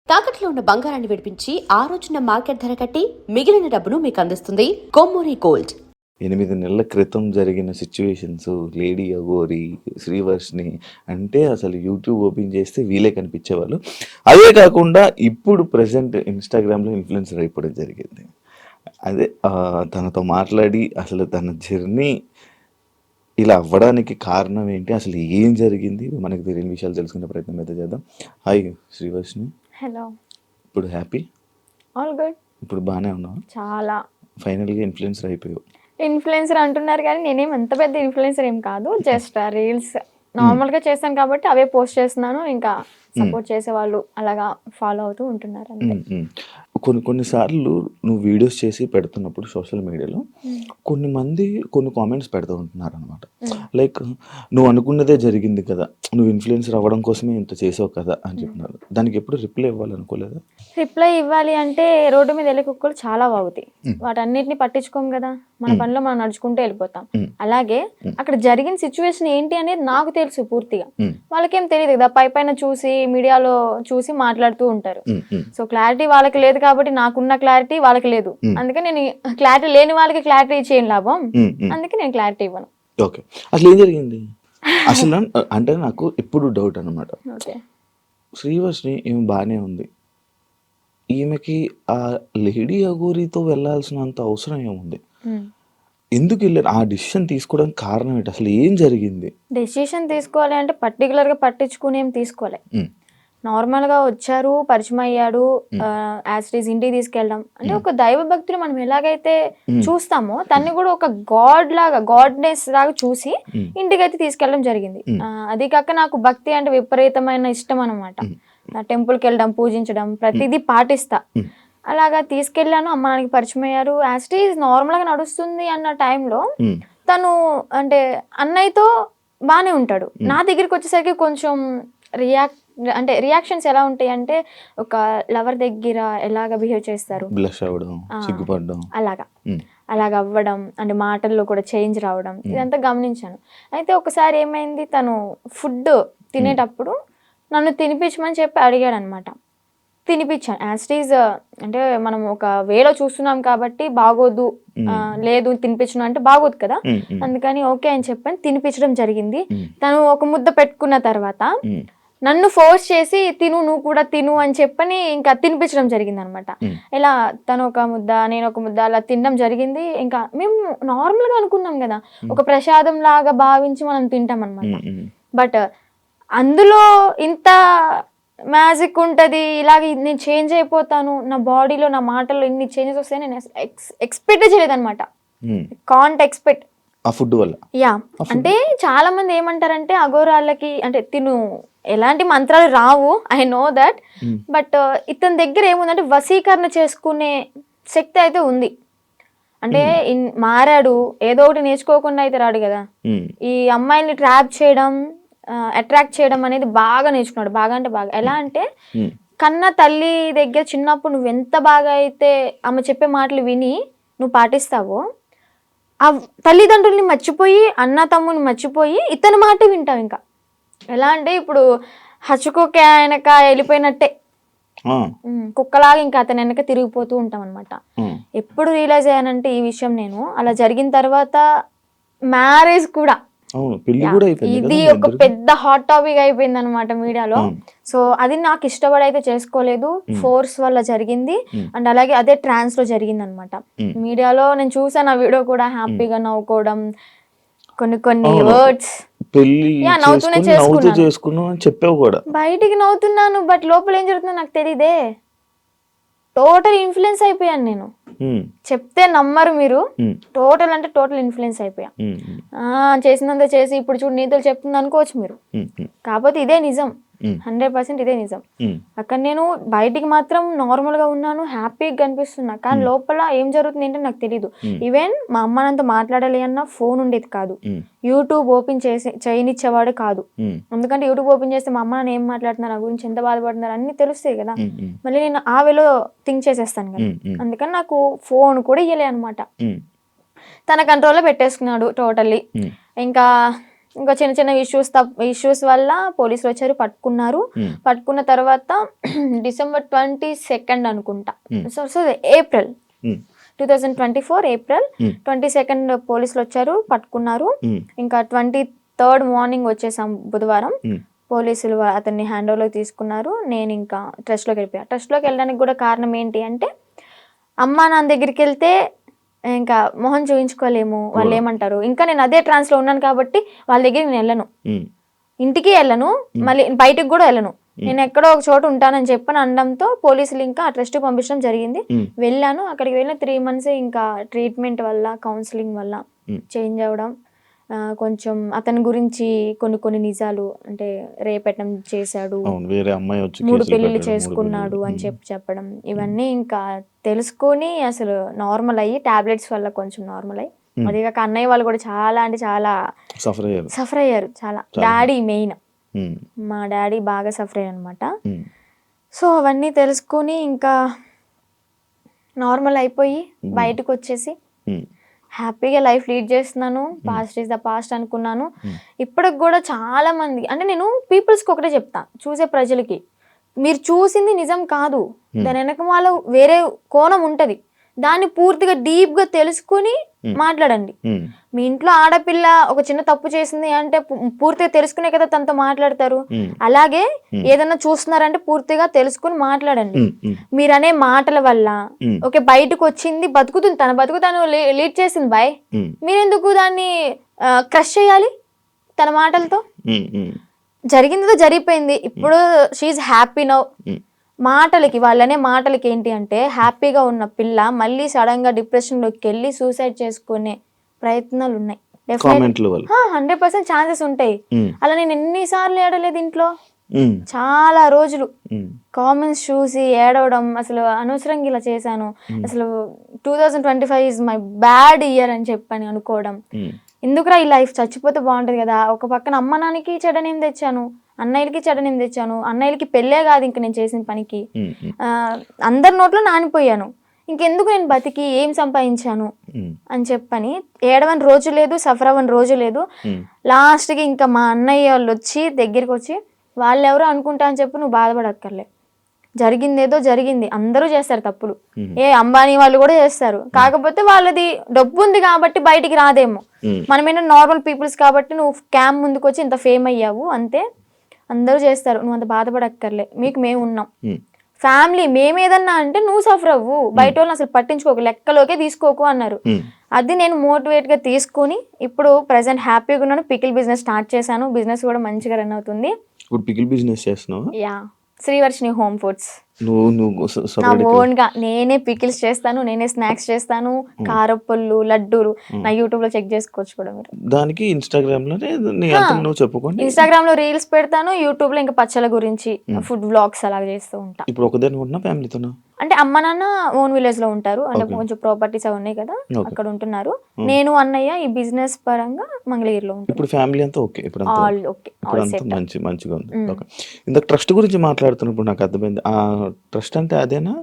తాకట్లో ఉన్న బంగారాన్ని విడిపించి ఆ రోజున మార్కెట్ ధర కట్టి మిగిలిన డబ్బును మీకు అందిస్తుంది కొమ్మూరి గోల్డ్. 8 నెలల క్రితం జరిగిన సిచ్యువేషన్స్, లేడీ అఘోరి, శ్రీవర్షిని అంటే అసలు యూట్యూబ్ ఓపెన్ చేస్తే వీలే కనిపించేవాళ్ళు. అదే కాకుండా ఇప్పుడు ప్రజెంట్ ఇన్స్టాగ్రామ్లో ఇన్ఫ్లుయెన్సర్ అయిపోవడం జరిగింది. అదే తనతో మాట్లాడి అసలు తన జర్నీ ఇలా అవ్వడానికి కారణం ఏంటి, అసలు ఏం జరిగింది, మనకు తెలియని విషయాలు తెలుసుకునే ప్రయత్నం అయితే చేద్దాం. హాయ్ శ్రీవర్షిని. హలో. ఇప్పుడు హ్యాపీ? All good. ఇప్పుడు బాగానే ఉన్నావు? చాలా. ఫైనల్గా ఇన్ఫ్లుయెన్సర్ అయిపోయావు. ఇన్ఫ్లుయెన్సర్ అంటున్నారు కానీ నేనేం అంత పెద్ద ఇన్ఫ్లుయెన్సర్ ఏం కాదు. జస్ట్ రీల్స్ నార్మల్గా చేస్తాను కాబట్టి అవే పోస్ట్ చేస్తున్నాను. ఇంకా సపోర్ట్ చేసే వాళ్ళు అలాగా ఫాలో అవుతూ ఉంటున్నారు అంతే. కొన్నిసార్లు నువ్వు వీడియోస్ చేసి పెడుతున్నప్పుడు సోషల్ మీడియాలో కొన్ని కామెంట్స్ పెడుతూ ఉంటున్నారు అనమాట. లైక్ నువ్వు అనుకున్నదే జరిగింది కదా, నువ్వు ఇన్ఫ్లుయెన్సర్ అవ్వడం కోసమే ఇంత చేసావు కదా అని చెప్పినారు. దానికి ఎప్పుడు రిప్లై ఇవ్వాలనుకోలేదా? రిప్లై ఇవ్వాలి అంటే రోడ్డు మీద వెళ్ళే కుక్కలు చాలా వాగుతాయి. వాటన్నిటిని పట్టించుకోం కదా, మన పనిలో మనం నడుచుకుంటూ వెళ్ళిపోతాం. అలాగే అక్కడ జరిగిన సిచ్యువేషన్ ఏంటి అనేది నాకు తెలుసు పూర్తిగా, వాళ్ళకేం తెలియదు కదా. పైన చూసి మీడియాలో చూసి మాట్లాడుతూ ఉంటారు. సో క్లారిటీ వాళ్ళకి లేదు కాబట్టి నాకున్న క్లారిటీ వాళ్ళకి లేదు. అందుకే నేను క్లారిటీ లేని వాళ్ళకి క్లారిటీ ఇచ్చేయం లాభం, అందుకే నేను క్లారిటీ ఇవ్వను. ఓకే, అసలు ఏం జరిగింది అసలు అంటే నాకు ఎప్పుడు డౌట్ అనమాట. శ్రీవర్షిని ఏమి బాగానే ఉంది, ఈమెకి ఆ లేడీ అఘోరితో వెళ్ళాల్సినంత అవసరం ఏముంది? ఎందుకు వెళ్ళారు? ఆ డిసిషన్ తీసుకోవడానికి కారణం ఏంటి? అసలు ఏం జరిగింది? డెసిషన్ తీసుకోవాలి అంటే పర్టికులర్గా పట్టించుకుని ఏం తీసుకోవాలి. నార్మల్గా వచ్చారు, పరిచయం అయ్యాడు, యాజ్ ఇట్ ఈస్ ఇంటికి తీసుకెళ్ళడం అంటే ఒక దైవ భక్తులు మనం ఎలాగైతే చూస్తామో తన్ని కూడా ఒక గాడ్నెస్ లాగా చూసి ఇంటికైతే తీసుకెళ్ళడం జరిగింది. అది కాక నాకు భక్తి అంటే విపరీతమైన ఇష్టం అనమాట. టెంపుల్కి వెళ్ళడం, పూజించడం, ప్రతిదీ పాటిస్తా. అలాగా తీసుకెళ్ళాను, అమ్మ నాన్నకి పరిచయం అయ్యారు. యాజ్ ఇట్ ఈస్ నార్మల్గా నడుస్తుంది అన్న టైంలో తను అంటే అన్నయ్యతో బాగానే ఉంటాడు. నా దగ్గరికి వచ్చేసరికి కొంచెం రియాక్షన్స్ ఎలా ఉంటాయి అంటే ఒక లవర్ దగ్గర ఎలాగ బిహేవ్ చేస్తారు, అలాగా అవ్వడం అంటే మాటల్లో కూడా చేంజ్ రావడం, ఇదంతా గమనించాను. అయితే ఒకసారి ఏమైంది, తను ఫుడ్ తినేటప్పుడు నన్ను తినిపించమని చెప్పి అడిగాడు అనమాట. తినిపించాను. యాజ్ ఇట్ ఈజ్ అంటే మనం ఒక వేలో చూస్తున్నాం కాబట్టి బాగోదు, లేదు తినిపించను అంటే బాగోదు కదా, అందుకని ఓకే అని చెప్పని తినిపించడం జరిగింది. తను ఒక ముద్ద పెట్టుకున్న తర్వాత నన్ను ఫోర్స్ చేసి తిను, నువ్వు కూడా తిను అని చెప్పని ఇంకా తినిపించడం జరిగింది అనమాట. ఇలా తను ఒక ముద్ద, నేను ఒక ముద్ద అలా తినడం జరిగింది. ఇంకా మేము నార్మల్గా అనుకున్నాం కదా, ఒక ప్రసాదం లాగా భావించి మనం తింటాం అనమాట. బట్ అందులో ఇంత మ్యాజిక్ ఉంటుంది, ఇలాగ నేను చేంజ్ అయిపోతాను, నా బాడీలో నా మాటల్లో ఇన్ని చేంజెస్ వస్తాయి నేను ఎక్స్పెక్ట్ చేయలేదు అనమాట. కాంట్ ఎక్స్పెక్ట్ ఆ ఫుడ్ వల్ల. యా, అంటే చాలా మంది ఏమంటారంటే అఘోరాళ్ళకి అంటే తిను ఎలాంటి మంత్రాలు రావు, ఐ నో దట్. బట్ ఇతని దగ్గర ఏముందంటే వశీకరణ చేసుకునే శక్తి అయితే ఉంది. అంటే మారాడు, ఏదో ఒకటి నేర్చుకోకుండా అయితే రాడు కదా. ఈ అమ్మాయిని ట్రాప్ చేయడం, అట్రాక్ట్ చేయడం అనేది బాగా నేర్చుకున్నాడు. బాగా అంటే బాగా. ఎలా అంటే కన్న తల్లి దగ్గర చిన్నప్పుడు నువ్వు ఎంత బాగా అయితే ఆమె చెప్పే మాటలు విని నువ్వు పాటిస్తావో, ఆ తల్లిదండ్రుల్ని మర్చిపోయి, అన్న తమ్ముని మర్చిపోయి ఇతని మాట వింటావు. ఇంకా ఎలా అంటే ఇప్పుడు హచ్చుకోక వెనక వెళ్ళిపోయినట్టే, కుక్కలాగా ఇంకా అతని వెనక తిరిగిపోతూ ఉంటాం అనమాట. ఎప్పుడు రియలైజ్ అయ్యానంటే ఈ విషయం నేను అలా జరిగిన తర్వాత మ్యారేజ్ కూడా ఇది ఒక పెద్ద హాట్ టాపిక్ అయిపోయింది అనమాట మీడియాలో. సో అది నాకు ఇష్టపడి అయితే చేసుకోలేదు, ఫోర్స్ వల్ల జరిగింది. అండ్ అలాగే అదే ట్రాన్స్ లో జరిగింది అనమాట. మీడియాలో నేను చూసాను ఆ వీడియో కూడా, హ్యాపీగా నవ్వుకోవడం, కొన్ని వర్డ్స్ నవ్వుతూనే చేసుకున్నాను, బయటికి నవ్వుతున్నాను, బట్ లోపల ఏం జరుగుతుందో నాకు తెలియదే. టోటల్ ఇన్ఫ్లుయెన్స్ అయిపోయాను నేను. చెప్తే నమ్మరు మీరు, టోటల్ అంటే టోటల్ ఇన్ఫ్లుయెన్స్ అయిపోయా. చేసినంత చేసి ఇప్పుడు చూడు నీతులు చెప్తుంది అనుకోవచ్చు మీరు, కాకపోతే ఇదే నిజం, 100% ఇదే నిజం. అక్కడ నేను బయటికి మాత్రం నార్మల్ గా ఉన్నాను, హ్యాపీగా కనిపిస్తున్నా, కానీ లోపల ఏం జరుగుతుంది ఏంటో నాకు తెలీదు. ఈవెన్ మా అమ్మ నాతో మాట్లాడాలి అన్న ఫోన్ ఉండేది కాదు, యూట్యూబ్ ఓపెన్ చేయనిచ్చేవాడు కాదు. ఎందుకంటే యూట్యూబ్ ఓపెన్ చేస్తే మా అమ్మ నాన్న ఏం మాట్లాడుతున్నారు, నా గురించి ఎంత బాధపడుతున్నారు అన్ని తెలుస్తాయి కదా. మళ్ళీ నేను ఆ వేలో థింక్ చేసేస్తాను కదా, అందుకని నాకు ఫోన్ కూడా ఇయ్యలే అనమాట. తన కంట్రోల్లో పెట్టేసుకున్నాడు టోటల్లీ. ఇంకా ఇంకా చిన్న చిన్న ఇష్యూస్ వల్ల పోలీసులు వచ్చారు, పట్టుకున్నారు. పట్టుకున్న తర్వాత డిసెంబర్ 22 అనుకుంటా, సో ఏప్రిల్ 2024 ఏప్రిల్ 22 పోలీసులు వచ్చారు, పట్టుకున్నారు. ఇంకా 23 మార్నింగ్ వచ్చేసాం బుధవారం. పోలీసులు అతన్ని హ్యాండ్ ఓవర్లోకి తీసుకున్నారు. నేను ఇంకా ట్రస్ట్లోకి వెళ్ళిపోయాను. ట్రస్ట్లోకి వెళ్ళడానికి కూడా కారణం ఏంటి అంటే, అమ్మ నాన్న దగ్గరికి వెళ్తే ఇంకా మొహం చూపించుకోలేము, వాళ్ళు ఏమంటారు. ఇంకా నేను అదే ట్రాన్స్లో ఉన్నాను కాబట్టి వాళ్ళ దగ్గరికి నేను వెళ్ళను, ఇంటికి వెళ్ళను, మళ్ళీ బయటకు కూడా వెళ్ళను. నేను ఎక్కడో ఒక చోట ఉంటానని చెప్పని అనడంతో పోలీసులు ఇంకా ఆ ట్రస్ట్కి పంపించడం జరిగింది. వెళ్ళాను. అక్కడికి వెళ్ళిన 3 months ఇంకా ట్రీట్మెంట్ వల్ల, కౌన్సిలింగ్ వల్ల చేంజ్ అవ్వడం, కొంచెం అతని గురించి కొన్ని నిజాలు, అంటే రేపెట్టడం చేశాడు, 3 పెళ్లిళ్ళు చేసుకున్నాడు అని చెప్పడం, ఇవన్నీ ఇంకా తెలుసుకొని అసలు నార్మల్ అయ్యి టాబ్లెట్స్ వల్ల కొంచెం నార్మల్ అయ్యి, అదే కాక అన్నయ్య వాళ్ళు కూడా చాలా అంటే చాలా సఫర్ అయ్యారు. చాలా డాడీ మెయిన్, మా డాడీ బాగా సఫర్ అయ్యారు అనమాట. సో అవన్నీ తెలుసుకొని ఇంకా నార్మల్ అయిపోయి బయటకు వచ్చేసి హ్యాపీగా లైఫ్ లీడ్ చేస్తున్నాను. పాస్ట్ ఈజ్ ద పాస్ట్ అనుకున్నాను. ఇప్పటికి కూడా చాలా మంది, అంటే నేను పీపుల్స్కి ఒకటే చెప్తా, చూసే ప్రజలకి, మీరు చూసింది నిజం కాదు, దాని వెనక వాళ్ళ వేరే కోణం ఉంటది, దాన్ని పూర్తిగా డీప్గా తెలుసుకుని మాట్లాడండి. మీ ఇంట్లో ఆడపిల్ల ఒక చిన్న తప్పు చేసింది అంటే పూర్తిగా తెలుసుకునే కదా తనతో మాట్లాడతారు. అలాగే ఏదైనా చూస్తున్నారంటే పూర్తిగా తెలుసుకుని మాట్లాడండి. మీరనే మాటల వల్ల ఓకే బయటకు వచ్చింది, బతుకుతుంది, తన బతుకు తను లీడ్ చేసింది బాయ్, మీరెందుకు దాన్ని క్రష్ చేయాలి తన మాటలతో? జరిగిందితో జరిగిపోయింది. ఇప్పుడు షీఈ్ హ్యాపీ నౌ. మాటలకి, వాళ్ళనే మాటలకి ఏంటి అంటే, హ్యాపీగా ఉన్న పిల్ల మళ్ళీ సడన్ గా డిప్రెషన్ లోకి వెళ్ళి సూసైడ్ చేసుకునే ప్రయత్నాలు ఉన్నాయి. 100% ఛాన్సెస్ ఉంటాయి. అలా నేను ఎన్నిసార్లు ఏడలేదు ఇంట్లో, చాలా రోజులు కామెంట్స్ చూసి ఏడవడం, అసలు అనవసరంగా ఇలా చేశాను, అసలు 2025 ఇస్ మై బ్యాడ్ ఇయర్ అని చెప్పని అనుకోవడం, ఎందుకురా ఈ లైఫ్, చచ్చిపోతే బాగుంటది కదా. ఒక పక్కన అమ్మ నాన్నకి చెడనేం తెచ్చాను, అన్నయ్యలకి చెడనేం తెచ్చాను, అన్నయ్యలకి పెళ్ళే కాదు ఇంక నేను చేసిన పనికి, అందరి నోట్లో నానిపోయాను, ఇంకెందుకు నేను బతికి ఏం సంపాదించాను అని చెప్పని ఏడవని రోజు లేదు, సఫర్ అవ్వని రోజు లేదు. లాస్ట్కి ఇంకా మా అన్నయ్య వాళ్ళు వచ్చి దగ్గరికి వచ్చి, వాళ్ళు ఎవరో అనుకుంటా అని చెప్పి నువ్వు బాధపడక్కర్లే, జరిగిందేదో జరిగింది, అందరూ చేస్తారు తప్పులు, అంబానీ వాళ్ళు కూడా చేస్తారు, కాకపోతే వాళ్ళది డబ్బు ఉంది కాబట్టి బయటికి రాదేమో, మనమేనా నార్మల్ పీపుల్స్ కాబట్టి నువ్వు క్యామ్ ముందుకు వచ్చి ఇంత ఫేమ్ అయ్యావు అంతే, అందరూ చేస్తారు, నువ్వు అంత బాధపడక్కర్లే, మీకు మేము ఉన్నాం, ఫ్యామిలీ మేము ఏదన్నా అంటే నువ్వు సఫర్ అవ్వు, బయట వాళ్ళని అసలు పట్టించుకోకు, లెక్కలోకే తీసుకోకు అన్నారు. అది నేను మోటివేట్ గా తీసుకుని ఇప్పుడు ప్రెసెంట్ హ్యాపీగా ఉన్నాను. పికిల్ బిజినెస్ స్టార్ట్ చేశాను, బిజినెస్ కూడా మంచిగా రన్ అవుతుంది. పికిల్ బిజినెస్ చేస్తున్నావా? Yeah, Srivarshini home foods. నా ఓన్ గా నేనే పికిల్స్ చేస్తాను, నేనే స్నాక్స్ చేస్తాను, కారపళ్ళు, లడ్డూలు, నా యూట్యూబ్ లో చెక్ చేసుకోవచ్చు కూడా మీరు. దానికి ఇన్స్టాగ్రామ్ లో చెప్పుకోండి, ఇన్స్టాగ్రామ్ లో రీల్స్ పెడతాను, యూట్యూబ్ లో ఇంకా పచ్చళ్ళ గురించి ఫుడ్ వ్లాగ్స్ అలా చేస్తూ ఉంటా. ఇప్పుడు ఒకదాని ఉన్నా ఫ్యామిలీతోనా? అంటే అమ్మ నాన్న ఓన్ విలేజ్ లో ఉంటారు, అంటే కొంచెం ప్రాపర్టీస్ అవి ఉన్నాయి కదా, అక్కడ ఉంటున్నారు. నేను అన్నయ్య ఈ బిజినెస్ పరంగా మంగళగిరిలో ఉంటాను. ఇప్పుడు ఫ్యామిలీ అంతా ఓకే, ఇప్పుడు ఆల్ ఓకే, మంచిగా ఉంది. ఇందాక ట్రస్ట్ గురించి మాట్లాడుతున్నప్పుడు నాకు అర్థమైంది, ఆ ట్రస్ట్ అంటే అదేనా?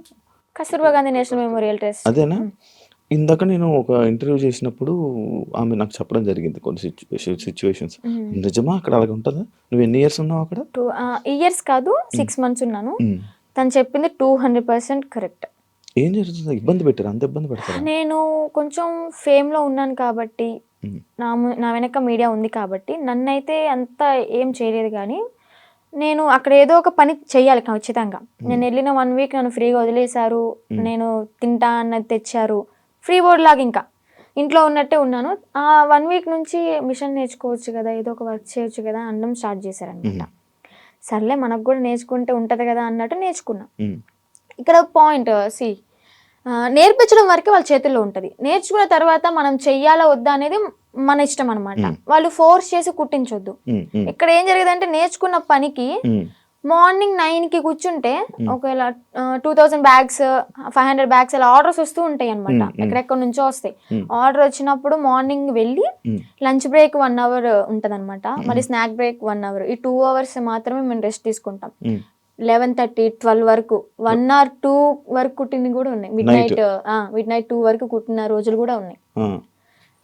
Kasturba Gandhi national memorial trust అదేనా? ఇందాక నేను ఒక ఇంటర్వ్యూ చేసినప్పుడు ఆమె నాకు చెప్పడం జరిగింది కొన్ని సిచ్యువేషన్స్. నిజమా అక్కడ అలాగే ఉంటుందా? నువ్వు ఎన్ని ఇయర్స్ ఉన్నావు అక్కడ? 2 ఇయర్స్ కాదు, 6 months ఉన్నాను. తను చెప్పింది 200% కరెక్ట్. ఏం జరుగుతుంది? ఇబ్బంది పెట్టారు? అంత ఇబ్బంది పెడతారు? నేను కొంచెం ఫేమ్ లో ఉన్నాను కాబట్టి, నా వెనక మీడియా ఉంది కాబట్టి నన్నైతే అంత ఏం చేయలేదు. కానీ నేను అక్కడ ఏదో ఒక పని చెయ్యాలి ఖచ్చితంగా. నేను వెళ్ళిన 1 week నన్ను ఫ్రీగా వదిలేశారు, నేను తింటా అన్నది తెచ్చారు, ఫ్రీ బోర్డ్ లాగా ఇంకా ఇంట్లో ఉన్నట్టే ఉన్నాను. ఆ 1 week నుంచి మిషన్ నేర్చుకోవచ్చు కదా, ఏదో ఒక వర్క్ చేయొచ్చు కదా అనడం స్టార్ట్ చేశారనమాట. సర్లే మనకు కూడా నేర్చుకుంటే ఉంటది కదా అన్నట్టు నేర్చుకున్నా. ఇక్కడ పాయింట్ నేర్పించడం వరకే వాళ్ళ చేతుల్లో ఉంటది, నేర్చుకున్న తర్వాత మనం చెయ్యాలా వద్దా అనేది మన ఇష్టం అనమాట. వాళ్ళు ఫోర్స్ చేసి కుట్టించొద్దు. ఇక్కడ ఏం జరిగేదంటే, నేర్చుకున్న పనికి మార్నింగ్ 9కి కూర్చుంటే ఒకవేళ 2000 bags 500 bags అలా ఆర్డర్స్ వస్తూ ఉంటాయి అనమాట, ఎక్కడెక్కడ నుంచో వస్తాయి. ఆర్డర్ వచ్చినప్పుడు మార్నింగ్ వెళ్ళి లంచ్ బ్రేక్ 1 hour ఉంటది అనమాట, మళ్ళీ స్నాక్ బ్రేక్ 1 hour, ఈ 2 hours మాత్రమే మేము రెస్ట్ తీసుకుంటాం. 11:30 12 వరకు 1 or 2 వరకు కుట్టినవి కూడా ఉన్నాయి. మిడ్ నైట్ 2 వరకు కుట్టిన రోజులు కూడా ఉన్నాయి.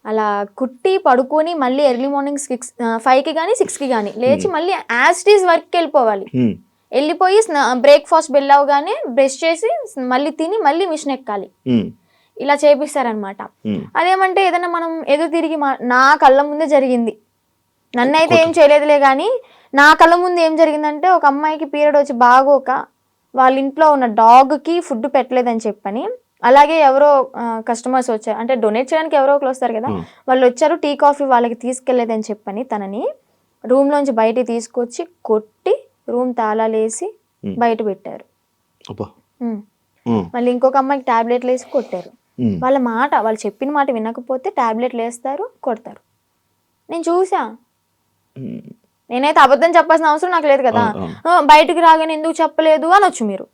అలా కుట్టి పడుకొని మళ్ళీ ఎర్లీ మార్నింగ్ 5కి కానీ 6కి కానీ లేచి మళ్ళీ యాజ్ ఇట్ ఈస్ వర్క్కి వెళ్ళిపోవాలి. వెళ్ళిపోయి బ్రేక్ఫాస్ట్ బెల్ అవగానే బ్రష్ చేసి మళ్ళీ తిని మళ్ళీ మిషన్ ఎక్కాలి. ఇలా చేపిస్తారనమాట. అదేమంటే ఏదైనా మనం ఎదురు తిరిగి నా కళ్ళ ముందే జరిగింది, నన్నైతే ఏం చేయలేదులే కానీ నా కళ్ళ ముందు ఏం జరిగిందంటే ఒక అమ్మాయికి పీరియడ్ వచ్చి బాగోక వాళ్ళ ఇంట్లో ఉన్న డాగ్కి ఫుడ్ పెట్టలేదని చెప్పని, అలాగే ఎవరో కస్టమర్స్ వచ్చారు, అంటే డొనేట్ చేయడానికి ఎవరో ఒకరు వస్తారు కదా, వాళ్ళు వచ్చారు టీ కాఫీ వాళ్ళకి తీసుకెళ్లేదని చెప్పని తనని రూమ్లోంచి బయటికి తీసుకొచ్చి కొట్టి రూమ్ తాళాలేసి బయట పెట్టారు. మళ్ళీ ఇంకొక అమ్మాయికి టాబ్లెట్లు వేసి కొట్టారు. వాళ్ళ మాట, వాళ్ళు చెప్పిన మాట వినకపోతే టాబ్లెట్లు వేస్తారు, కొడతారు. నేను చూసా. నేనైతే అబద్ధం చెప్పాల్సిన అవసరం నాకు లేదు కదా. బయటకు రాగానే ఎందుకు చెప్పలేదు అనొచ్చు మీరు.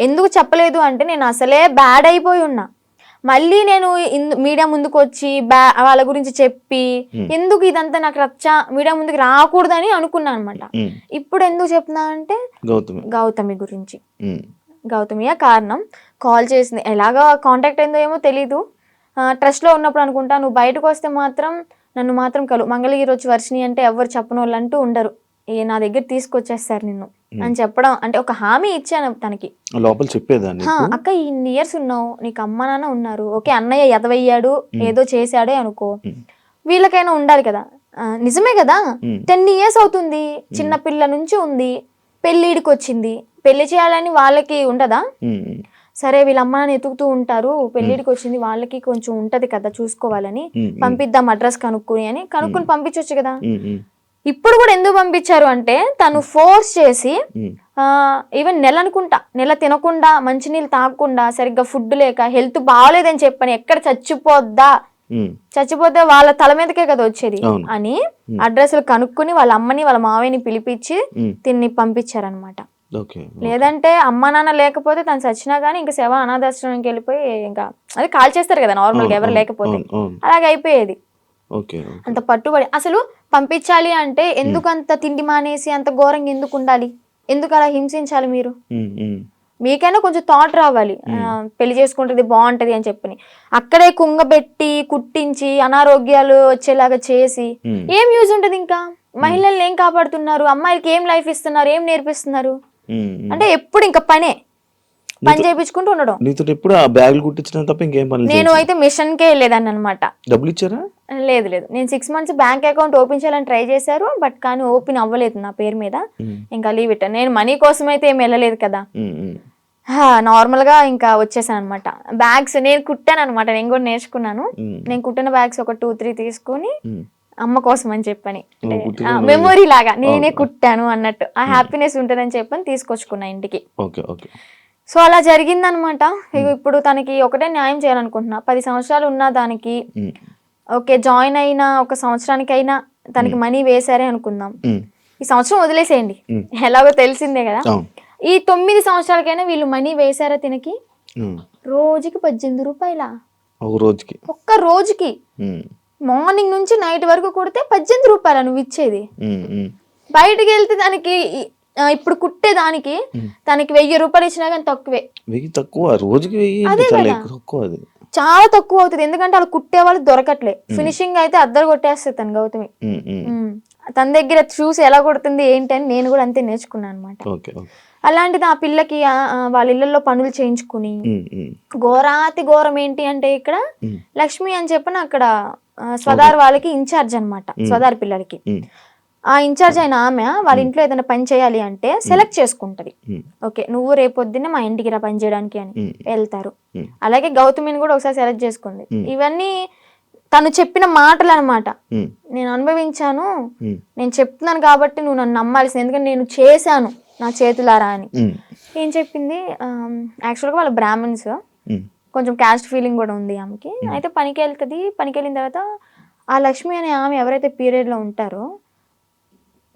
ఎందుకు చెప్పలేదు అంటే నేను అసలే బ్యాడ్ అయిపోయి ఉన్నా. మళ్ళీ నేను మీడియా ముందుకు వచ్చి వాళ్ళ గురించి చెప్పి ఎందుకు ఇదంతా నాకు రచ్చా మీడియా ముందుకు రాకూడదని అనుకున్నాను అనమాట. ఇప్పుడు ఎందుకు చెప్తున్నా అంటే గౌతమి గురించి. గౌతమియే కారణం. కాల్ చేసింది, ఎలాగా కాంటాక్ట్ అయిందో ఏమో తెలీదు. ట్రస్ట్లో ఉన్నప్పుడు అనుకుంటా, నువ్వు బయటకు వస్తే మాత్రం నన్ను మాత్రం మంగళగిరి వచ్చి వర్షిని అంటే ఎవరు చెప్పని వాళ్ళు అంటూ ఉండరు, నా దగ్గర తీసుకొచ్చేస్తారు నిన్ను అని చెప్పడం, అంటే ఒక హామీ ఇచ్చాను తనకి. లోపల చెప్పేదాన్ని, అక్క ఇన్ని ఇయర్స్ ఉన్నావు, నీకు అమ్మ నాన్న ఉన్నారు, ఓకే అన్నయ్య ఎదవయ్యాడు ఏదో చేశాడే అనుకో, వీళ్ళకైనా ఉండాలి కదా. నిజమే కదా, 10 years అవుతుంది, చిన్న పిల్ల నుంచి ఉంది, పెళ్ళిడికి వచ్చింది, పెళ్లి చేయాలని వాళ్ళకి ఉండదా? సరే వీళ్ళ అమ్మ నాన్న ఎతుకుతూ ఉంటారు, పెళ్లిడికి వచ్చింది, వాళ్ళకి కొంచెం ఉంటది కదా చూసుకోవాలని, పంపిద్దాం అడ్రస్ కనుక్కుని పంపించవచ్చు కదా. ఇప్పుడు కూడా ఎందుకు పంపించారు అంటే తను ఫోర్స్ చేసి, ఈవెన్ నెల తినకుండా మంచినీళ్ళు తాగకుండా సరిగ్గా ఫుడ్ లేక హెల్త్ బాగాలేదని చెప్పని ఎక్కడ చచ్చిపోతే వాళ్ళ తల మీదకే కదా వచ్చేది అని అడ్రస్లు కనుక్కుని వాళ్ళ అమ్మని వాళ్ళ మావయ్యని పిలిపించి తిన్ని పంపించారనమాట. లేదంటే అమ్మ నాన్న లేకపోతే తను చచ్చినా గానీ ఇంకా శవ అనాథాశ్రమానికి వెళ్ళిపోయి ఇంకా అది కాల్ చేస్తారు కదా నార్మల్ గా ఎవరు లేకపోతే, అలాగే అయిపోయేది. అంత పట్టుబడి అసలు పంపించాలి అంటే ఎందుకు అంత తిండి మానేసి అంత ఘోరంగా ఎందుకు ఉండాలి, ఎందుకు అలా హింసించాలి? మీరు మీకైనా కొంచెం థాట్ రావాలి, పెళ్లి చేసుకుంటుంది బాగుంటది అని చెప్పని. అక్కడే కుంగబెట్టి కుట్టించి అనారోగ్యాలు వచ్చేలాగా చేసి ఏం యూజ్ ఉంటది? ఇంకా మహిళల్ని ఏం కాపాడుతున్నారు? అమ్మాయిలకి ఏం లైఫ్ ఇస్తున్నారు? ఏం నేర్పిస్తున్నారు? అంటే ఎప్పుడు ఇంకా పని చేయించుకుంటూ ఉండడం. నీతో ఎప్పుడు ఆ బ్యాగులు కుట్టించడం తప్ప ఇంకేం పని? నేను అయితే మిషన్ కే వెళ్ళేదాన్ని అనమాట. డబ్బులు ఇచ్చారా? లేదు, నేను 6 months బ్యాంక్ అకౌంట్ ఓపెన్ చేయాలని ట్రై చేశారు, బట్ కానీ ఓపెన్ అవ్వలేదు నా పేరు మీద. ఇంకా లీవ్ ఇట్. నేను మనీ కోసం అయితే ఏం వెళ్ళలేదు కదా, నార్మల్ గా ఇంకా వచ్చేసాను అనమాట. బ్యాగ్స్ నేను కుట్టాను అనమాట, నేను కూడా నేర్చుకున్నాను. నేను కుట్టిన బ్యాగ్స్ ఒక 2-3 తీసుకుని అమ్మ కోసం అని చెప్పని, మెమొరీ లాగా నేనే కుట్టాను అన్నట్టు ఆ హ్యాపీనెస్ ఉంటుందని చెప్పని తీసుకొచ్చుకున్నా ఇంటికి. సో అలా జరిగిందనమాట. ఇప్పుడు తనకి ఒకటే న్యాయం చేయాలనుకుంటున్నా. 10 సంవత్సరాలు ఉన్న దానికి ఓకే జాయిన్ అయిన 1 సంవత్సరానికైనా తనకి మనీ వేసారే అనుకుందాం, ఈ సంవత్సరం వదిలేసేయండి, ఎలాగో తెలిసిందే కదా. ఈ 9 సంవత్సరాలకైనా వీళ్ళు మనీ వేసారా తినకి? రోజుకి 18 రూపాయల ఒక్క రోజుకి, మార్నింగ్ నుంచి నైట్ వరకు కొడితే 18 రూపాయల నువ్వు ఇచ్చేది. బయటకు వెళ్తే దానికి ఇప్పుడు కుట్టే దానికి తనకి 1000 రూపాయలు ఇచ్చినా కానీ తక్కువే. చాలా తక్కువ అవుతుంది, ఎందుకంటే వాళ్ళు కుట్టే వాళ్ళు దొరకట్లే. ఫినిషింగ్ అయితే అద్దరు కొట్టేస్తుంది తను గౌతమి. తన దగ్గర చూసి ఎలా కొడుతుంది ఏంటి అని నేను కూడా అంతే నేర్చుకున్నాను అనమాట. అలాంటిది ఆ పిల్లకి వాళ్ళ ఇళ్లలో పనులు చేయించుకుని, ఘోరాతి ఘోరం ఏంటి అంటే ఇక్కడ లక్ష్మి అని చెప్పిన అక్కడ స్వదార్ వాళ్ళకి ఇన్ఛార్జ్ అనమాట, స్వదార్ పిల్లలకి. ఆ ఇన్ఛార్జ్ అయిన ఆమె వాళ్ళ ఇంట్లో ఏదైనా పని చేయాలి అంటే సెలెక్ట్ చేసుకుంటది. ఓకే నువ్వు రేపొద్దున్నే మా ఇంటికి రా పని చేయడానికి అని వెళ్తారు. అలాగే గౌతమిని కూడా ఒకసారి సెలెక్ట్ చేసుకుంది. ఇవన్నీ తను చెప్పిన మాటలు అనమాట. నేను అనుభవించాను, నేను చెప్తున్నాను కాబట్టి నువ్వు నన్ను నమ్మాల్సింది, ఎందుకంటే నేను చేశాను నా చేతులారా అని. ఏం చెప్పింది, యాక్చువల్గా వాళ్ళ బ్రాహ్మణ్స్, కొంచెం క్యాస్ట్ ఫీలింగ్ కూడా ఉంది ఆమెకి. అయితే పనికి వెళ్తుంది. పనికి వెళ్ళిన తర్వాత ఆ లక్ష్మి అనే ఆమె ఎవరైతే పీరియడ్లో ఉంటారో,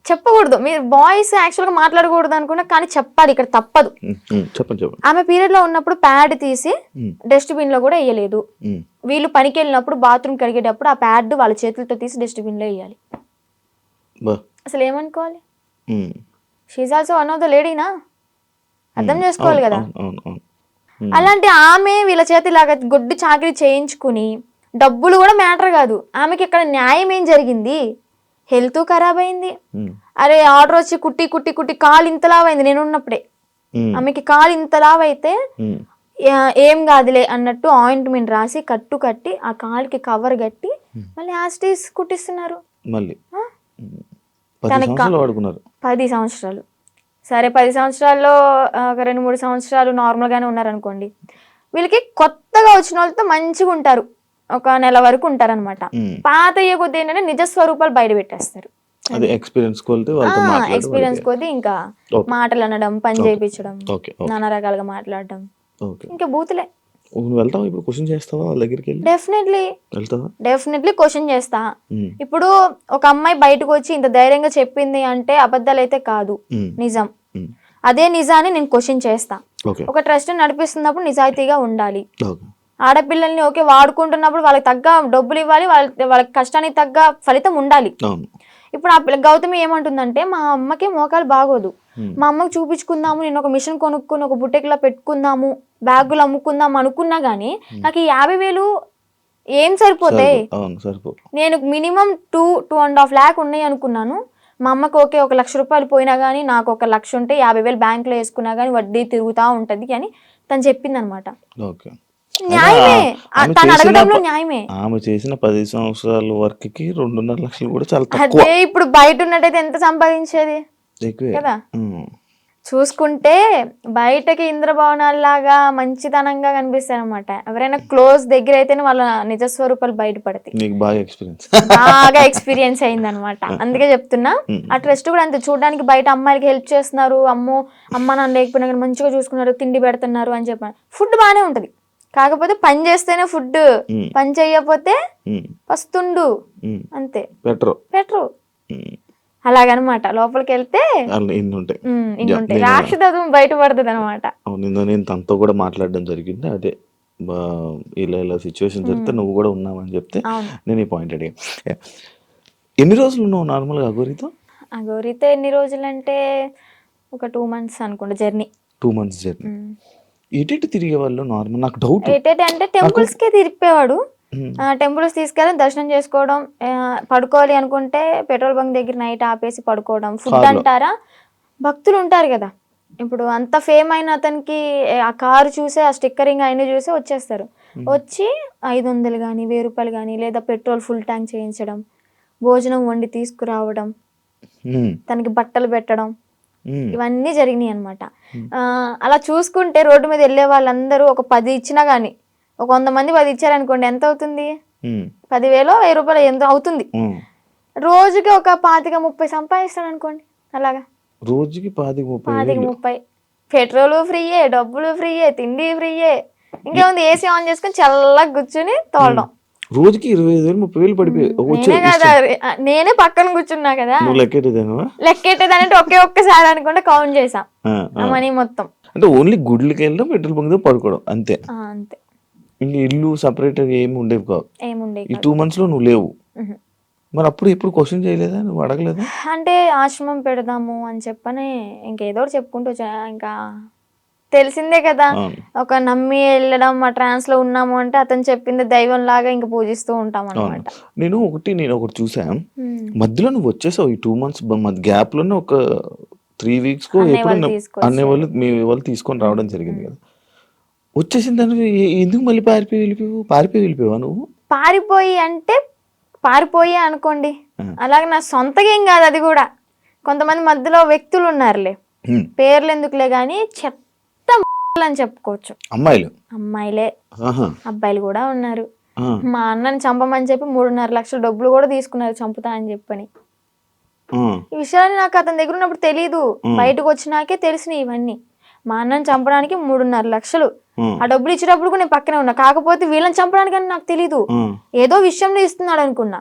చెప్పకూడదు, మీరు బాయ్స్ యాక్చువల్గా మాట్లాడకూడదు అనుకున్నా, కానీ చెప్పాలి, ఇక్కడ తప్పదు. ఆమె పీరియడ్ లో ఉన్నప్పుడు ప్యాడ్ తీసి డస్ట్బిన్ లో కూడా వేయలేదు. వీళ్ళు పనికి వెళ్ళినప్పుడు బాత్రూమ్ కడిగేటప్పుడు ఆ ప్యాడ్ వాళ్ళ చేతులతో తీసి డస్ట్బిన్ లో వేయాలి. అసలు ఏమనుకోవాలి? She also one of the లేడీనా, అర్థం చేసుకోవాలి కదా. అలాంటి ఆమె వీళ్ళ చేతిలాగా గొడ్డు చాకరీ చేయించుకుని డబ్బులు కూడా మ్యాటర్ కాదు, ఆమెకి ఇక్కడ న్యాయం ఏం జరిగింది, హెల్త్ ఖరాబ్ అయింది, అరే ఆర్డర్ వచ్చి కుట్టి కుట్టి కుట్టి కాలు ఇంతలావైంది నేను ఉన్నప్పుడే, ఆమెకి కాలు ఇంతలావైతే ఏం కాదులే అన్నట్టు ఆయింట్మెంట్ రాసి కట్టు కట్టి ఆ కాలుకి కవర్ కట్టి మళ్ళీ యాస్టీస్ కుట్టిస్తున్నారు. మళ్ళీ తనకి 10 సంవత్సరాలు. సరే 10 సంవత్సరాల్లో ఒక 2-3 సంవత్సరాలు నార్మల్గానే ఉన్నారనుకోండి, వీళ్ళకి కొత్తగా వచ్చిన వాళ్ళతో మంచిగా ఉంటారు, ఒక నెల వరకు ఉంటారనమాట. పాత అయ్యే కొద్ది ఏంటంటే నిజ స్వరూపాలు బయట పెట్టేస్తారు. ఎక్స్పీరియన్స్ కొద్ది ఇంకా మాటలు అనడం, పని చేయించడం, నానా రకాలుగా మాట్లాడడం, ఇంకా బూతులే. వెళ్తావా ఇప్పుడు క్వశ్చన్ చేస్తావా వాళ్ళ దగ్గరికి వెళ్ళి? డెఫినెట్లీ క్వశ్చన్ చేస్తా. ఇప్పుడు ఒక అమ్మాయి బయటకు వచ్చి ఇంత ధైర్యంగా చెప్పింది అంటే అబద్ధాలు అయితే కాదు, నిజం. అదే నిజాన్ని నేను క్వశ్చన్ చేస్తా. ఒక ట్రస్ట్ నడిపిస్తున్నప్పుడు నిజాయితీగా ఉండాలి. ఆడపిల్లల్ని ఓకే వాడుకుంటున్నప్పుడు వాళ్ళకి తగ్గ డబ్బులు ఇవ్వాలి, వాళ్ళకి కష్టానికి తగ్గ ఫలితం ఉండాలి. ఇప్పుడు ఆ పిల్ల గౌతమి ఏమంటుందంటే మా అమ్మకి మోకాలు బాగోదు, మా అమ్మకి చూపించుకుందాము, నేను ఒక మిషన్ కొనుక్కుని ఒక బుట్టెక్లా పెట్టుకుందాము, బ్యాగులు అమ్ముకుందాము అనుకున్నా గానీ నాకు ఈ 50,000 ఏం సరిపోతాయి? నేను మినిమం 2.5 lakh ఉన్నాయి అనుకున్నాను. మా అమ్మకి ఓకే 1 లక్ష రూపాయలు పోయినా గానీ నాకు 1 లక్ష ఉంటే 50,000 బ్యాంకులో వేసుకున్నా గానీ వడ్డీ తిరుగుతా ఉంటది అని తను చెప్పింది అనమాట. న్యాయమే, తను అడగడంలో న్యాయమే. ఆమె చేసిన 10 సంవత్సరాల వర్క్ కి 2.5 లక్షలు కూడా చాలా తక్కువ. అదే ఇప్పుడు బయట ఉన్నట్టయితే ఎంత సంపాదించేది కదా. చూసుకుంటే బయటకి ఇంద్రభవనాల్లాగా మంచితనంగా కనిపిస్తాయి అనమాట. ఎవరైనా క్లోజ్ దగ్గర అయితేనే వాళ్ళ నిజస్వరూపాలు బయటపడతాయి. బాగా ఎక్స్పీరియన్స్ అయింది అనమాట. అందుకే చెప్తున్నా, ఆ ట్రస్ట్ కూడా అంతే. చూడడానికి బయట అమ్మాయిలకి హెల్ప్ చేస్తున్నారు, అమ్మ నాన్న లేకపోయినా కానీ మంచిగా చూసుకున్నారు, తిండి పెడుతున్నారు అని చెప్పాను. ఫుడ్ బాగానే ఉంటది, కాకపోతే పని చేస్తేనే ఫుడ్, పని చెయ్యకపోతే పస్తుండు అంతే, పెట్రో అలాగనమాట. లోపలికి వెళ్తే రాక్షసత్వం బయటపడుతుంది అనమాట. నేను తనతో కూడా మాట్లాడడం జరిగింది. అదే ఇలా సిచ్యువేషన్ జరిగితే నువ్వు కూడా ఉన్నావని చెప్తే నేను ఈ పాయింట్ అడిగా. ఎన్ని రోజులు ఉన్నావు నార్మల్గా అఘోరితో? అఘోరితో ఎన్ని రోజులు అంటే ఒక 2 months అనుకోండి జర్నీ. 2 months journey. ఎటు తిరిగే వాళ్ళు నార్మల్? నాకు డౌట్ అంటే టెంపుల్స్ కే తిరిగిపోయాడు. టెంపుల్స్ తీసుకెళ్ళి దర్శనం చేసుకోవడం, పడుకోవాలి అనుకుంటే పెట్రోల్ బంక్ దగ్గర నైట్ ఆపేసి పడుకోవడం. ఫుడ్ అంటారా, భక్తులు ఉంటారు కదా, ఇప్పుడు అంత ఫేమ్ అయిన అతనికి ఆ కారు చూసే, ఆ స్టిక్కరింగ్ అయినా చూసే వచ్చేస్తారు. వచ్చి 500 కానీ 1000 రూపాయలు కానీ లేదా పెట్రోల్ ఫుల్ ట్యాంక్ చేయించడం, భోజనం వండి తీసుకురావడం, తనకి బట్టలు పెట్టడం, ఇవన్నీ జరిగినాయి అనమాట. అలా చూసుకుంటే రోడ్డు మీద వెళ్ళే వాళ్ళందరూ ఒక 10 ఇచ్చినా గానీ, ఒక 100 మంది 10 ఇచ్చారనుకోండి, ఎంత అవుతుంది? 10,000 1000 రూపాయలు ఎంత అవుతుంది? రోజుకి ఒక 25-30 సంపాదిస్తాడు అనుకోండి. అలాగా రోజుకి 25-30. పెట్రోల్ ఫ్రీయే, డబ్బులు ఫ్రీయే, తిండి ఫ్రీయే, ఇంకేముంది ఏసీ ఆన్ చేసుకుని చల్లగా కూర్చుని తోలడం. రోజుకి 25,000-30,000 పడిపోయి నేనే పక్కన కూర్చున్నా కదా, లెక్కెట్టేదానంటే ఒక్కసారి అనుకుంటే కౌంట్ చేసా మనీ మొత్తం. అంటే ఓన్లీ గుడ్లకి వెళ్ళడం, పెట్రోల్ బంక్ పడుకోవడం అంతే. ఇంకా ఇల్లు సపరేట్ ఏమి ఉండేవి కావు. ఈ 2 months లో నువ్వు లేవు. మరి అప్పుడు ఎప్పుడు క్వశ్చన్ చేయలేదా, నువ్వు అడగలేదా? అంటే ఆశ్రమం పెడదాము అని చెప్పని ఇంకేదో చెప్పుకుంటూ ఇంకా తెలిసిందే కదా, ఒక నమ్మి వెళ్ళడం, ఆ ట్రాన్స్ లో ఉన్నాము అంటే అతను చెప్పింది దైవం లాగా ఇంకా పూజిస్తూ ఉంటాం అనమాట. నేను ఒకటి చూసా, మధ్యలో నువ్వు వచ్చేసావు ఈ 2 months గ్యాప్ లోనే ఒక 3 weeks కో అనే వాళ్ళు మీ వాళ్ళు తీసుకొని రావడం జరిగింది కదా. వచ్చేసిన దానికి ఎందుకు మళ్ళీ పారిపోయి వెళ్ళిపోయావా నువ్వు? పారిపోయి అనుకోండి, అలాగే నా సొంతగా ఏం కాదు. అది కూడా కొంతమంది మధ్యలో వ్యక్తులు ఉన్నారులే, పేర్లు ఎందుకులే గానీ చెత్త అని చెప్పుకోవచ్చు. అమ్మాయిలే, అబ్బాయిలు కూడా ఉన్నారు. మా అన్నని చంపమని చెప్పి 3.5 లక్షల డబ్బులు కూడా తీసుకున్నారు, చంపుతా అని చెప్పని. ఈ విషయాన్ని నాకు అతని దగ్గర ఉన్నప్పుడు తెలీదు, బయటకు వచ్చినాకే తెలిసినాయి ఇవన్నీ. మా అన్నని చంపడానికి 3.5 లక్షలు, ఆ డబ్బులు ఇచ్చేటప్పుడు కూడా నేను పక్కనే ఉన్నా. కాకపోతే వీళ్ళని చంపడానికి అని నాకు తెలీదు, ఏదో విషయంలో ఇస్తున్నాడు అనుకున్నా.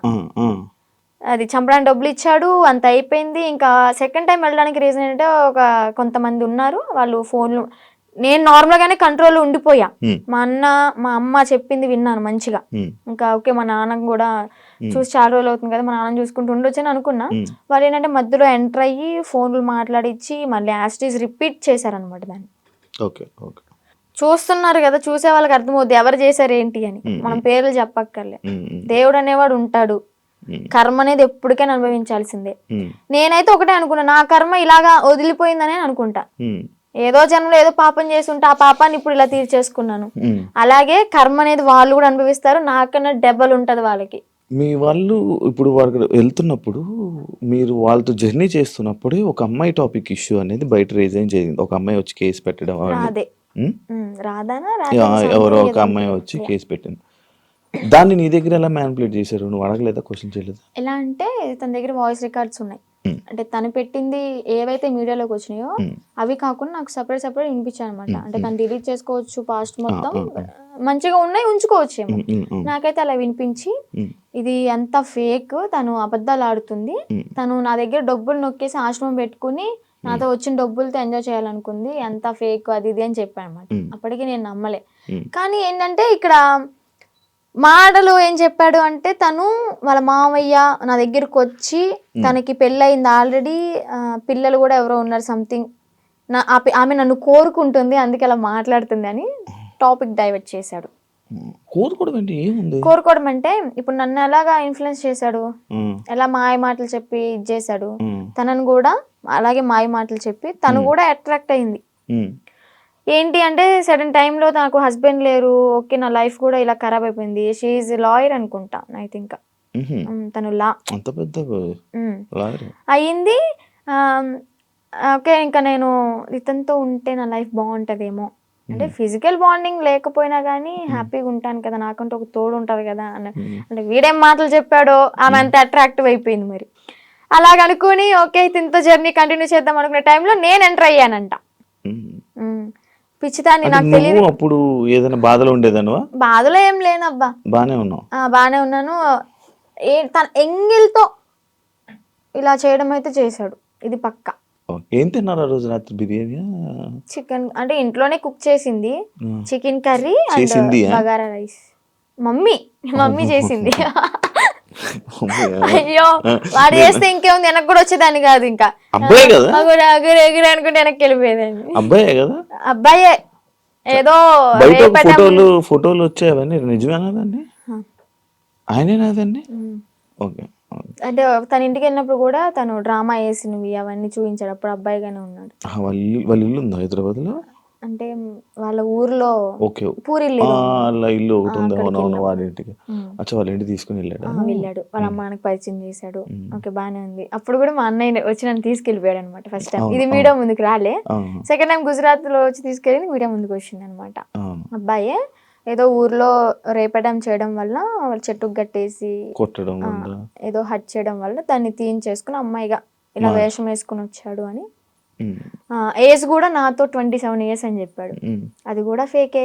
అది చంపడానికి డబ్బులు ఇచ్చాడు, అంత అయిపోయింది. ఇంకా సెకండ్ టైం వెళ్ళడానికి రీజన్ ఏంటంటే, కొంతమంది ఉన్నారు వాళ్ళు ఫోన్లు, నేను నార్మల్ గానే కంట్రోల్ ఉండిపోయా. మా అమ్మ చెప్పింది విన్నాను మంచిగా. ఇంకా ఓకే, మా నాన్న కూడా చూసి చాలా రోజులు అవుతుంది కదా, మా నాన్న చూసుకుంటూ ఉండొచ్చు అని అనుకున్నా. వాళ్ళు ఏంటంటే మధ్యలో ఎంటర్ అయ్యి ఫోన్లు మాట్లాడిచ్చి మళ్ళీ యాస్టీస్ రిపీట్ చేశారనమాట దాన్ని. చూస్తున్నారు కదా, చూసే వాళ్ళకి అర్థమవుద్ది ఎవరు చేశారు ఏంటి అని. మనం పేర్లు చెప్పక్కర్లే. దేవుడు అనేవాడు ఉంటాడు, కర్మ అనేది ఎప్పటికైనా అనుభవించాల్సిందే. నేనైతే ఒకటే అనుకున్నా, నా కర్మ ఇలాగా వదిలిపోయిందనే అనుకుంటా. ఏదో జన్మలో ఏదో పాపం చేసి ఉంటే ఆ పాపాన్ని ఇప్పుడు ఇలా తీర్చేసుకున్నాను. అలాగే కర్మ అనేది వాళ్ళు కూడా అనుభవిస్తారు, నాకన్నా డెబ్బలు ఉంటది వాళ్ళకి. మీ వాళ్ళు ఇప్పుడు వాళ్ళు వెళ్తున్నప్పుడు మీరు వాళ్ళతో జర్నీ చేస్తున్నప్పుడే ఒక అమ్మాయి టాపిక్ ఇష్యూ అనేది బయట రేజ్ అయ్యి జరిగింది. ఒక అమ్మాయి వచ్చి కేసు పెట్టడం రాదే రాధానా ఎవరో ఒక అమ్మాయి వచ్చి కేసు పెట్టింది. దాన్ని నీ దగ్గర ఎలా మ్యానిపులేట్ చేశారు? నువ్వు అడగలేదా, క్వశ్చన్ చేయలేదా? ఎలా అంటే తన దగ్గర వాయిస్ రికార్డ్స్ ఉన్నాయి. అంటే తను పెట్టింది ఏవైతే మీడియాలోకి వచ్చినాయో అవి కాకుండా నాకు సపరేట్ వినిపించాయి అనమాట. అంటే తను డిలీట్ చేసుకోవచ్చు పాస్ట్ మొత్తం, మంచిగా ఉన్నాయి ఉంచుకోవచ్చేమో. నాకైతే అలా వినిపించి ఇది అంతా ఫేక్, తను అబద్ధాలు ఆడుతుంది, తను నా దగ్గర డబ్బులు నొక్కేసి ఆశ్రమం పెట్టుకుని నాతో వచ్చిన డబ్బులతో ఎంజాయ్ చేయాలనుకుంది, అంతా ఫేక్ అది ఇది అని చెప్పాను అనమాట. అప్పటికి నేను నమ్మలే. కానీ ఏంటంటే ఇక్కడ మాటలు ఏం చెప్పాడు అంటే, తను వాళ్ళ మామయ్య నా దగ్గరకు వచ్చి తనకి పెళ్ళయింది ఆల్రెడీ, పిల్లలు కూడా ఎవరో ఉన్నారు సంథింగ్, ఆమె నన్ను కోరుకుంటుంది అందుకే అలా మాట్లాడుతుంది అని టాపిక్ డైవర్ట్ చేశాడు. కోరుకోవడం అంటే ఇప్పుడు నన్ను ఎలాగా ఇన్ఫ్లుయెన్స్ చేశాడు, ఎలా మాయ మాటలు చెప్పి ఇది చేశాడు, తనను కూడా అలాగే మాయ మాటలు చెప్పి తను కూడా అట్రాక్ట్ అయింది. ఏంటి అంటే సడన్ టైంలో నాకు హస్బెండ్ లేరు, ఓకే నా లైఫ్ కూడా ఇలా ఖరాబ్ అయిపోయింది. షీఈ్ లాయర్ అనుకుంటా ఐ థింక్, తను లా అయ్యింది. ఓకే ఇంకా నేను ఇతనితో ఉంటే నా లైఫ్ బాగుంటదేమో, అంటే ఫిజికల్ బాండింగ్ లేకపోయినా కానీ హ్యాపీగా ఉంటాను కదా, నాకంటే ఒక తోడు ఉంటది కదా అన్న. అంటే వీడేం మాటలు చెప్పాడో ఆమె అంత అట్రాక్టివ్ అయిపోయింది. మరి అలాగనుకుని ఓకే ఇతనితో జర్నీ కంటిన్యూ చేద్దాం అనుకునే టైంలో నేను ఎంటర్ అయ్యానంట. పిచ్చిదాన్ని, నాకు తెలియదు. అప్పుడు ఏదైనా బాధలో ఉండేదాను? బాధలో ఏం లేనబ్బా, బానే ఉన్నావు? బానే ఉన్నాను. తన ఎంగిల్తో ఇలా చేయడం అయితే చేశాడు, ఇది పక్కా. ఏం తిన్నారు ఆ రోజు రాత్రి? బిర్యానీ, చికెన్ అంటే ఇంట్లోనే కుక్ చేసింది, chicken curry and bagara rice. Mummy చేసింది. అయ్యో వాడు చేస్తే ఇంకేముంది, వెనక్కి కూడా వచ్చేదాన్ని కాదు. ఇంకా అబ్బాయి కదా, ఎగురు అనుకుంటే వెనక్కి వెళ్ళిపోయేదాన్ని. అబ్బాయే కదా? అబ్బాయే. ఏదో ఫోటోలు వచ్చాయి, అవన్నీ నిజమేనా? దాన్ని ఆయనేనాదండి? ఓకే. అంటే తన ఇంటికి వెళ్ళినప్పుడు కూడా తను డ్రామా వేసినవి అవన్నీ చూపించాడు, అప్పుడు అబ్బాయిగానే ఉన్నాడు. వాళ్ళ ఇల్లు ఉందా హైదరాబాద్ లో? అంటే వాళ్ళ ఊర్లో పూరిల్లు ఇల్లు ఒకటి ఉంది. అవునవును, వాళ్ళ ఇంటికి. అచ్చా, వాళ్ళ ఇంటికి తీసుకుని వెళ్ళాడు. వాళ్ళ అమ్మానికి పరిచయం చేశాడు. ఓకే బానే ఉంది. అప్పుడు కూడా మా అన్నయ్య వచ్చి నన్ను తీసుకెళ్ళిపోయాడు అనమాట. ఫస్ట్ టైం ఇది మీడియా ముందుకు రాలే, సెకండ్ టైం గుజరాత్ లో వచ్చి తీసుకెళ్ళి మీడియా ముందుకు వచ్చింది అనమాట. అబ్బాయే ఏదో ఊర్లో రేపడం చేయడం వల్ల వాళ్ళు చెట్టుకు కట్టేసి కొట్టడం, ఏదో హట్ చేయడం వల్ల దాన్ని తీయించేసుకుని అమ్మాయిగా ఇలా వేషం వేసుకుని వచ్చాడు అని. ఏజ్ కూడా నాతో 27 years అని చెప్పాడు. అది కూడా ఫేకే.